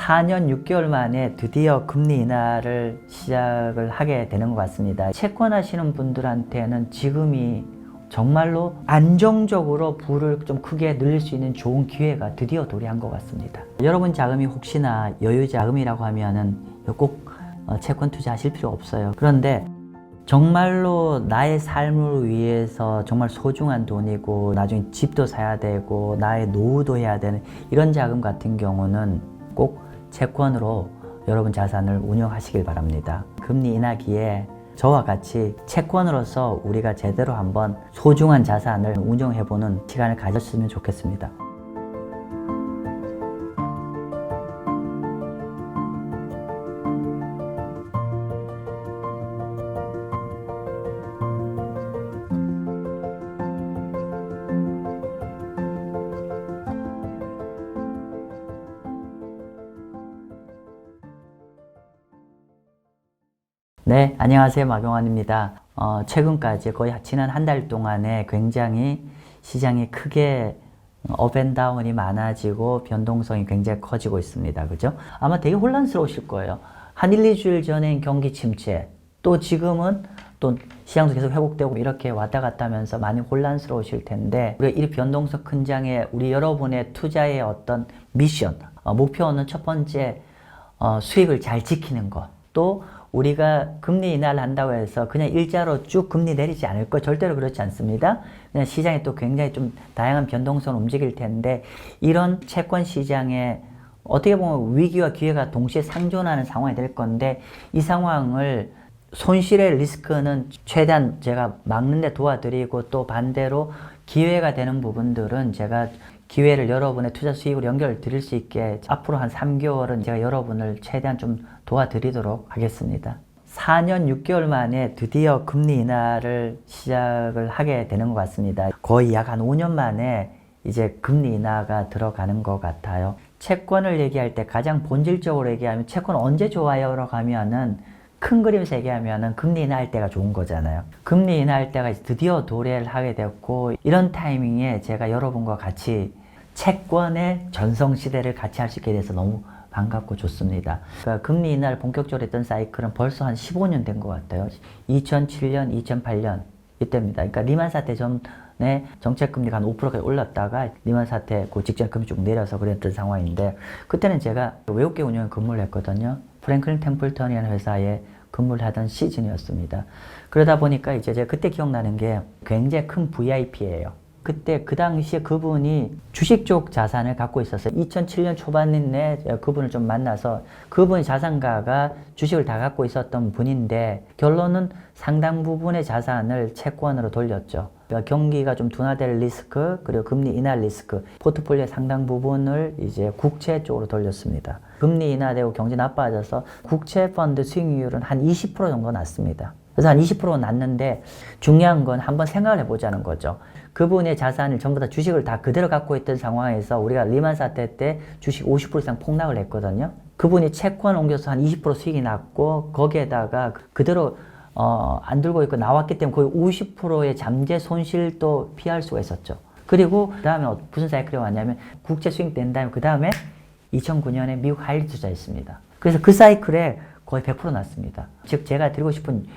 4년 6개월 만에 드디어 금리 인하를 시작을 하게 되는 것 같습니다. 채권하시는 분들한테는 지금이 정말로 안정적으로 부를 좀 크게 늘릴 수 있는 좋은 기회가 드디어 도래한 것 같습니다. 여러분 자금이 혹시나 여유 자금이라고 하면은 꼭 채권 투자하실 필요 없어요. 그런데 정말로 나의 삶을 위해서 정말 소중한 돈이고 나중에 집도 사야 되고 나의 노후도 해야 되는 이런 자금 같은 경우는 꼭 채권으로 여러분 자산을 운용하시길 바랍니다. 금리 인하기에 저와 같이 채권으로서 우리가 제대로 한번 소중한 자산을 운용해보는 시간을 가졌으면 좋겠습니다. 네, 안녕하세요. 마경환입니다. 최근까지 거의 지난 한 달 동안에 굉장히 시장이 크게 업앤다운이 많아지고 변동성이 굉장히 커지고 있습니다. 그죠? 아마 되게 혼란스러우실 거예요. 한 1, 2주일 전엔 경기 침체, 또 지금은 또 시장도 계속 회복되고 이렇게 왔다 갔다 하면서 많이 혼란스러우실 텐데, 우리가 이 변동성 큰 장에 우리 여러분의 투자의 어떤 미션, 목표는 첫 번째 수익을 잘 지키는 것. 또 우리가 금리 인하를 한다고 해서 그냥 일자로 쭉 금리 내리지 않을 거 절대로 그렇지 않습니다. 그냥 시장이 또 굉장히 좀 다양한 변동성을 움직일 텐데, 이런 채권 시장에 어떻게 보면 위기와 기회가 동시에 상존하는 상황이 될 건데, 이 상황을 손실의 리스크는 최대한 제가 막는 데 도와드리고, 또 반대로 기회가 되는 부분들은 제가 기회를 여러분의 투자 수익으로 연결 드릴 수 있게 앞으로 한 3개월은 제가 여러분을 최대한 좀 도와드리도록 하겠습니다. 4년 6개월 만에 드디어 금리 인하를 시작을 하게 되는 것 같습니다. 거의 약 한 5년 만에 이제 금리 인하가 들어가는 것 같아요. 채권을 얘기할 때 가장 본질적으로 얘기하면 채권 언제 좋아요? 라고 하면은 큰 그림에서 얘기하면은 금리 인하할 때가 좋은 거잖아요. 금리 인하할 때가 드디어 도래를 하게 됐고, 이런 타이밍에 제가 여러분과 같이 채권의 전성시대를 같이 할 수 있게 돼서 너무 반갑고 좋습니다. 그러니까 금리 인하를 본격적으로 했던 사이클은 벌써 한 15년 된 것 같아요. 2007년, 2008년 이때입니다. 그러니까 리만 사태 전에 정책금리가 한 5%까지 올랐다가 리만 사태 그 직전 금리 쭉 내려서 그랬던 상황인데, 그때는 제가 외국계 운용에 근무를 했거든요. 프랭클린 템플턴이라는 회사에 근무를 하던 시즌이었습니다. 그러다 보니까 이제 제가 그때 기억나는 게 굉장히 큰 VIP예요. 그때 그 당시에 그분이 주식 쪽 자산을 갖고 있었어요. 2007년 초반에 그분을 좀 만나서, 그분이 자산가가 주식을 다 갖고 있었던 분인데 결론은 상당 부분의 자산을 채권으로 돌렸죠. 그러니까 경기가 좀 둔화될 리스크, 그리고 금리 인하 리스크, 포트폴리오의 상당 부분을 이제 국채 쪽으로 돌렸습니다. 금리 인하되고 경제 나빠져서 국채 펀드 수익률은 한 20% 정도 났습니다. 그래서 한 20% 났는데, 중요한 건 한번 생각을 해보자는 거죠. 그분의 자산을 전부 다 주식을 다 그대로 갖고 있던 상황에서 우리가 리만 사태 때 주식 50% 이상 폭락을 했거든요. 그분이 채권 옮겨서 한 20% 수익이 났고, 거기에다가 그대로 안 들고 있고 나왔기 때문에 거의 50%의 잠재 손실도 피할 수가 있었죠. 그리고 그 다음에 무슨 사이클이 왔냐면, 국채 수익 낸 다음에 그 다음에 2009년에 미국 하이리 투자했습니다. 그래서 그 사이클에 거의 100% 났습니다. 즉 제가 드리고 싶은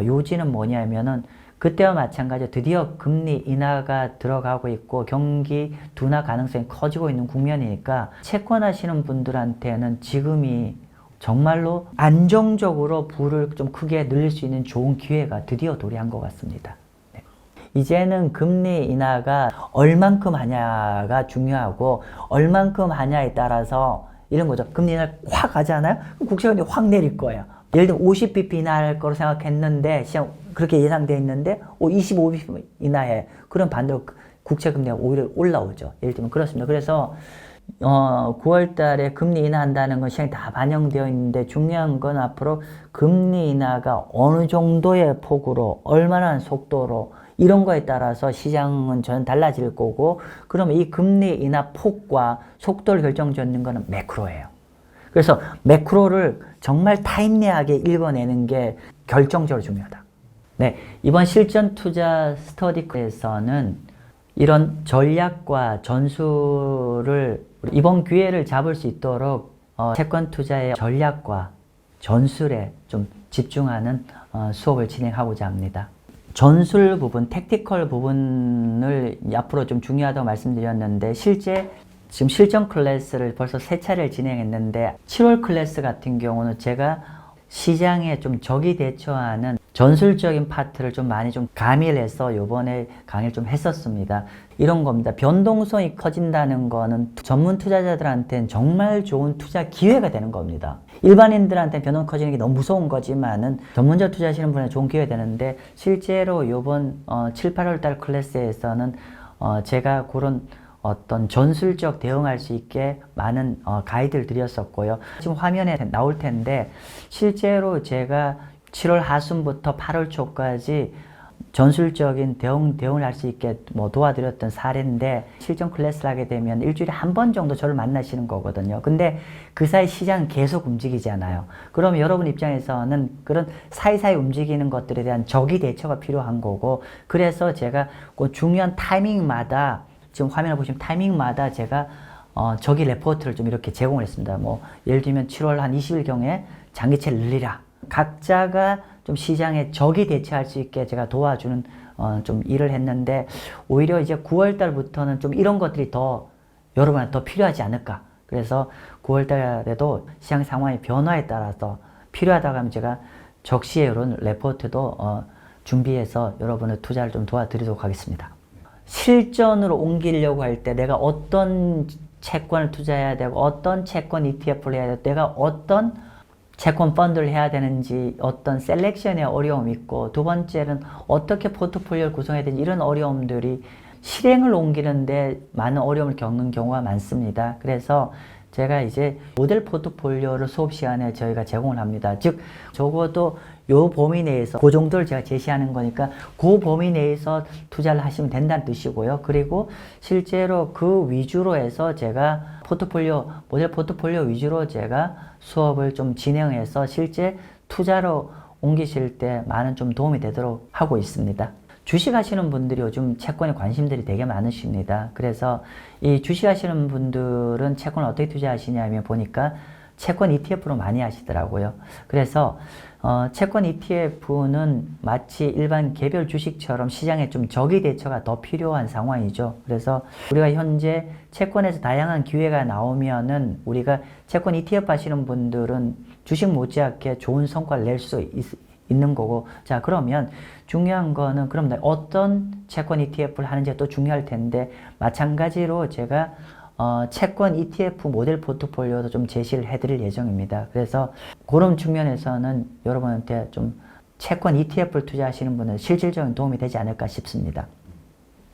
요지는 뭐냐면은, 그때와 마찬가지로 드디어 금리 인하가 들어가고 있고 경기 둔화 가능성이 커지고 있는 국면이니까, 채권하시는 분들한테는 지금이 정말로 안정적으로 부를 좀 크게 늘릴 수 있는 좋은 기회가 드디어 도래한 것 같습니다. 네. 이제는 금리 인하가 얼만큼 하냐가 중요하고, 얼만큼 하냐에 따라서 이런 거죠. 금리 인하를 확 하잖아요? 그럼 국채금리 확 내릴 거예요. 예를 들면 50bp 인하할 거로 생각했는데, 시장 그렇게 예상되어 있는데 25bp 인하해. 그럼 반대로 국채금리가 오히려 올라오죠. 예를 들면 그렇습니다. 그래서 9월 달에 금리 인하한다는 건 시장에 다 반영되어 있는데, 중요한 건 앞으로 금리 인하가 어느 정도의 폭으로, 얼마나 속도로, 이런 거에 따라서 시장은 저는 달라질 거고, 그러면 이 금리 인하 폭과 속도를 결정짓는 거는 매크로예요. 그래서 매크로를 정말 타인리하게 읽어내는 게 결정적으로 중요하다. 네, 이번 실전 투자 스터디에서는 이런 전략과 전술을 이번 기회를 잡을 수 있도록 채권 투자의 전략과 전술에 좀 집중하는 수업을 진행하고자 합니다. 전술 부분, 택티컬 부분을 앞으로 좀 중요하다고 말씀드렸는데 실제 지금 실전 클래스를 벌써 3차례를 진행했는데 7월 클래스 같은 경우는 제가 시장에 좀 적이 대처하는 전술적인 파트를 좀 많이 좀 가미를 해서 요번에 강의를 좀 했었습니다. 이런 겁니다. 변동성이 커진다는 거는 전문 투자자들한테는 정말 좋은 투자 기회가 되는 겁니다. 일반인들한테는 변동 커지는 게 너무 무서운 거지만은 전문적 투자하시는 분한테 좋은 기회가 되는데 실제로 요번 7, 8월 달 클래스에서는 제가 그런 어떤 전술적 대응할 수 있게 많은 가이드를 드렸었고요. 지금 화면에 나올 텐데 실제로 제가 7월 하순부터 8월 초까지 전술적인 대응을 할 수 있게 도와드렸던 사례인데 실전 클래스를 하게 되면 일주일에 한 번 정도 저를 만나시는 거거든요. 근데 그 사이 시장은 계속 움직이잖아요. 그럼 여러분 입장에서는 그런 사이사이 움직이는 것들에 대한 적이 대처가 필요한 거고 그래서 제가 그 중요한 타이밍마다 지금 화면을 보시면 타이밍마다 제가 저기 레포트를 좀 이렇게 제공을 했습니다. 예를 들면 7월 한 20일경에 장기채를 늘리라. 각자가 좀 시장에 적이 대처할 수 있게 제가 도와주는 좀 일을 했는데 오히려 이제 9월 달부터는 좀 이런 것들이 더 여러분한테 더 필요하지 않을까. 그래서 9월 달에도 시장 상황의 변화에 따라서 필요하다고 하면 제가 적시에 이런 레포트도 준비해서 여러분의 투자를 좀 도와드리도록 하겠습니다. 실전으로 옮기려고 할 때 내가 어떤 채권을 투자해야 되고 어떤 채권 ETF를 해야 되고 내가 어떤 채권 펀드를 해야 되는지 어떤 셀렉션의 어려움이 있고 두 번째는 어떻게 포트폴리오를 구성해야 되는지 이런 어려움들이 실행을 옮기는데 많은 어려움을 겪는 경우가 많습니다. 그래서 제가 이제 모델 포트폴리오를 수업 시간에 저희가 제공을 합니다. 즉 적어도 요 범위 내에서 그 정도를 제가 제시하는 거니까 그 범위 내에서 투자를 하시면 된다는 뜻이고요. 그리고 실제로 그 위주로 해서 제가 모델 포트폴리오 위주로 제가 수업을 좀 진행해서 실제 투자로 옮기실 때 많은 좀 도움이 되도록 하고 있습니다. 주식 하시는 분들이 요즘 채권에 관심들이 되게 많으십니다. 그래서 이 주식 하시는 분들은 채권을 어떻게 투자하시냐면 보니까 채권 ETF로 많이 하시더라고요. 그래서 채권 ETF는 마치 일반 개별 주식처럼 시장에 좀 적이 대처가 더 필요한 상황이죠. 그래서 우리가 현재 채권에서 다양한 기회가 나오면은 우리가 채권 ETF 하시는 분들은 주식 못지않게 좋은 성과를 낼 수 있는 거고 자 그러면 중요한 거는 그럼 어떤 채권 ETF를 하는지가 또 중요할 텐데 마찬가지로 제가 채권 ETF 모델 포트폴리오도 좀 제시를 해드릴 예정입니다. 그래서 그런 측면에서는 여러분한테 좀 채권 ETF를 투자하시는 분은 실질적인 도움이 되지 않을까 싶습니다.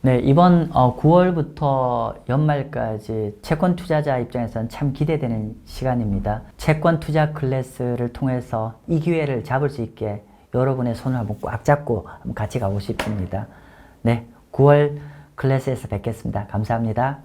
네, 이번 9월부터 연말까지 채권 투자자 입장에서는 참 기대되는 시간입니다. 채권 투자 클래스를 통해서 이 기회를 잡을 수 있게 여러분의 손을 한번 꽉 잡고 같이 가고 싶습니다. 네, 9월 클래스에서 뵙겠습니다. 감사합니다.